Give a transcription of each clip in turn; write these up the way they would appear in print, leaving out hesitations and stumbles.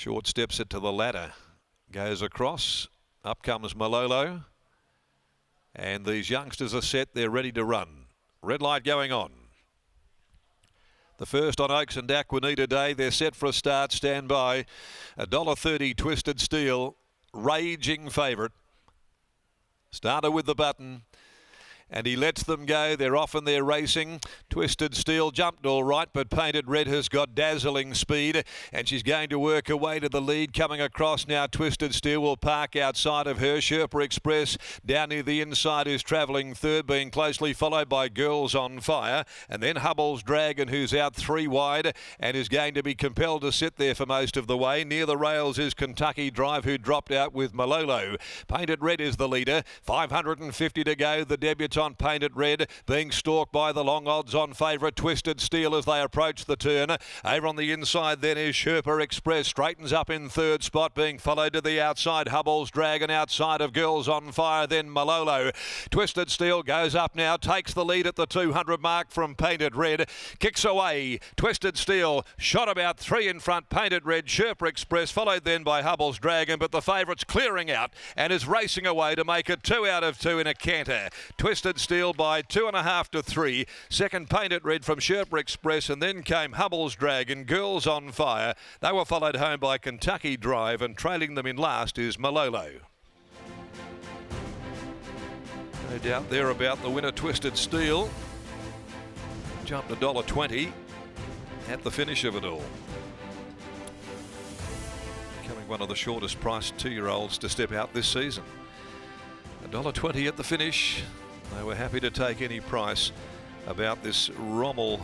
Short steps it to the ladder. Goes across. Up comes Malolo. And these youngsters are set. They're ready to run. Red light going on. The first on Oaks and Aquanita Day. They're set for a start. Stand by. $1.30 Twisted Steel. Raging favourite. Started with the button. And he lets them go. They're off and they're racing. Twisted Steel jumped all right, but Painted Red has got dazzling speed. And she's going to work her way to the lead. Coming across now, Twisted Steel will park outside of her. Sherpa Express down near the inside is travelling third, being closely followed by Girls on Fire. And then Hubble's Dragon, who's out 3 wide and is going to be compelled to sit there for most of the way. Near the rails is Kentucky Drive, who dropped out with Malolo. Painted Red is the leader. 550 to go. The debutante on Painted Red, being stalked by the long odds on favourite Twisted Steel as they approach the turn. Over on the inside then is Sherpa Express, straightens up in third spot, being followed to the outside. Hubble's Dragon outside of Girls on Fire, then Malolo. Twisted Steel goes up now, takes the lead at the 200 mark from Painted Red, kicks away. Twisted Steel shot about 3 in front. Painted Red, Sherpa Express, followed then by Hubble's Dragon, but the favourite's clearing out and is racing away to make it 2 out of 2 in a canter. Twisted Steel by 2.5 to 3. Second, Painted Red from Sherpa Express, and then came Hubble's Dragon, Girls on Fire. They were followed home by Kentucky Drive, and trailing them in last is Malolo. No doubt there about the winner, Twisted Steel. Jumped $1.20 at the finish of it all. Becoming one of the shortest priced 2-year-olds to step out this season. $1.20 at the finish. They were happy to take any price about this Rommel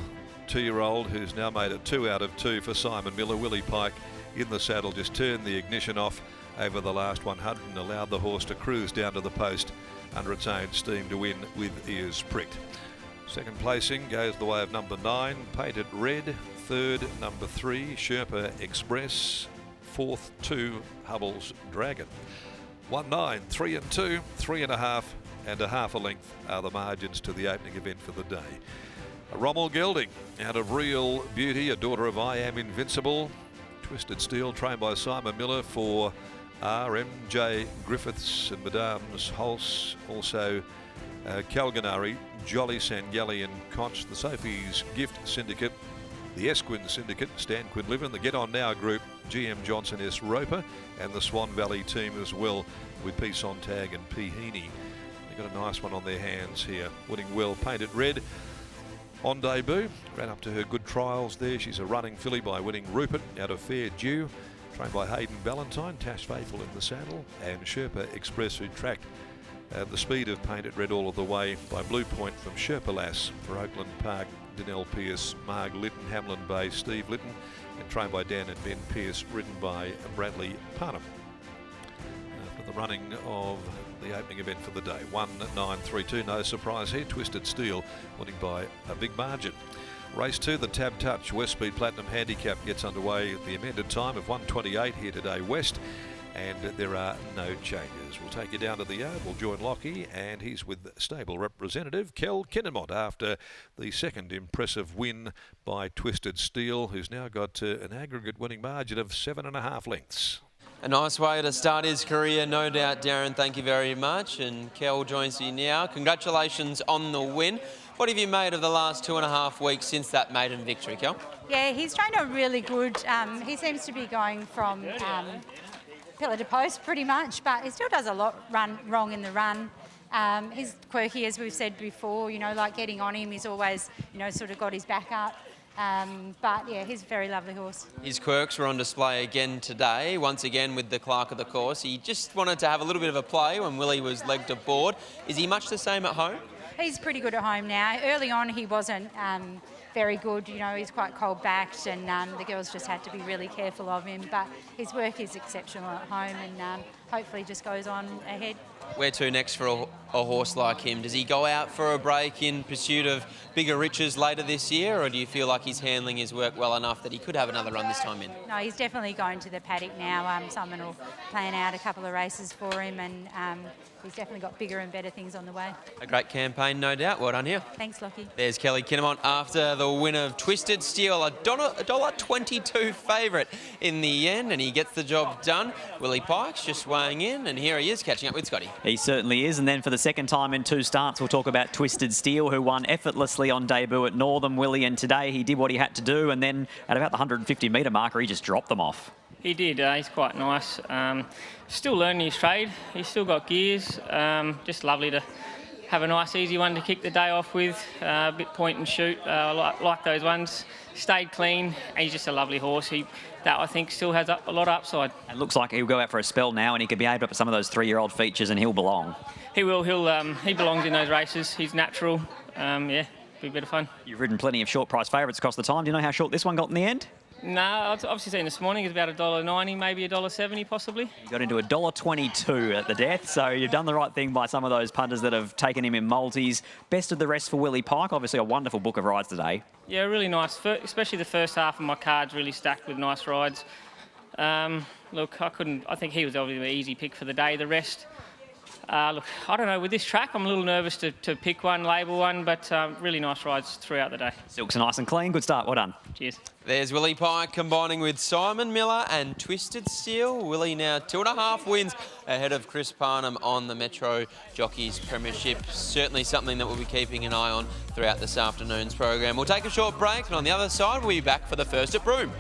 2-year-old who's now made it 2 out of 2 for Simon Miller. Willie Pike in the saddle just turned the ignition off over the last 100 and allowed the horse to cruise down to the post under its own steam to win with ears pricked. Second placing goes the way of number 9, Painted Red. Third, number 3, Sherpa Express. Fourth, 2, Hubble's Dragon. 1, 9, 3 and 2, 3.5 and a half a length are the margins to the opening event for the day. Rommel Gelding out of Real Beauty, a daughter of I Am Invincible. Twisted Steel, trained by Simon Miller for RMJ Griffiths and Madame's Hulse. Also Calganari, Jolly Sangalli and Conch. The Sophie's Gift Syndicate, the Esquin Syndicate, Stan Quinlivan, the Get On Now group, GM Johnson S. Roper, and the Swan Valley team as well with P. Sontag and P. Heaney. Got a nice one on their hands here. Winning well, Painted Red on debut. Ran up to her good trials there. She's a running filly by winning Rupert out of Fair Dew. Trained by Hayden Ballantyne, Tash Faithful in the saddle. And Sherpa Express, who tracked the speed of Painted Red all of the way by Blue Point from Sherpa Lass for Oakland Park, Danelle Pierce, Marg Litton, Hamlin Bay, Steve Litton. And trained by Dan and Ben Pierce, ridden by Bradley Parnham. For the running of the opening event for the day. 1-9-3-2, no surprise here. Twisted Steel winning by a big margin. Race 2, the Tab Touch West Speed Platinum Handicap gets underway at the amended time of 1:28 here today West, and there are no changes. We'll take you down to the yard. We'll join Lockie, and he's with stable representative Kel Kinnemont after the second impressive win by Twisted Steel, who's now got an aggregate winning margin of 7.5 lengths. A nice way to start his career, no doubt, Darren. Thank you very much. And Kel joins you now. Congratulations on the win. What have you made of the last 2.5 weeks since that maiden victory, Kel? Yeah, he's trained on really good. He seems to be going from pillar to post pretty much, but he still does a lot wrong in the run. He's quirky, as we've said before, you know, like getting on him, he's always, you know, sort of got his back up. But yeah, he's a very lovely horse. His quirks were on display again today, once again with the clerk of the course. He just wanted to have a little bit of a play when Willie was legged aboard. Is he much the same at home? He's pretty good at home now. Early on he wasn't very good, you know, he's quite cold-backed, and the girls just had to be really careful of him. But his work is exceptional at home, and hopefully just goes on ahead. Where to next for a horse like him? Does he go out for a break in pursuit of bigger riches later this year, or do you feel like he's handling his work well enough that he could have another run this time in? No, he's definitely going to the paddock now. Someone will plan out a couple of races for him, and he's definitely got bigger and better things on the way. A great campaign, no doubt. Well done here. Thanks, Lockie. There's Kelly Kinnamont after the win of Twisted Steel, a $1.22 favourite in the end, and he gets the job done. Willie Pike's just weighing in, and here he is catching up with Scotty. He certainly is, and then for the second time in 2 starts, we'll talk about Twisted Steel, who won effortlessly on debut at Northern, Willie, and today he did what he had to do, and then at about the 150 metre marker, he just dropped them off. He did. He's quite nice. Still learning his trade. He's still got gears. Just lovely to have a nice, easy one to kick the day off with. A bit point and shoot. Like those ones. Stayed clean. He's just a lovely horse. That I think still has a lot of upside. It looks like he'll go out for a spell now, and he could be aimed up at some of those 3-year-old features, and he'll belong. He will. He belongs in those races. He's natural. Yeah, be a bit of fun. You've ridden plenty of short price favourites across the time. Do you know how short this one got in the end? No, I've obviously seen this morning. It's about $1.90, maybe $1.70 possibly. You got into $1.22 at the death, so you've done the right thing by some of those punters that have taken him in multis. Best of the rest for Willie Pike. Obviously a wonderful book of rides today. Yeah, really nice. Especially the first half of my card's really stacked with nice rides. Look, I think he was obviously an easy pick for the day. The rest, look, I don't know, with this track, I'm a little nervous to pick one, label one, but really nice rides throughout the day. Silks are nice and clean. Good start. Well done. Cheers. There's Willie Pike combining with Simon Miller and Twisted Steel. Willie now 2.5 wins ahead of Chris Parnham on the Metro Jockeys Premiership. Certainly something that we'll be keeping an eye on throughout this afternoon's program. We'll take a short break, and on the other side, we'll be back for the first at Broome.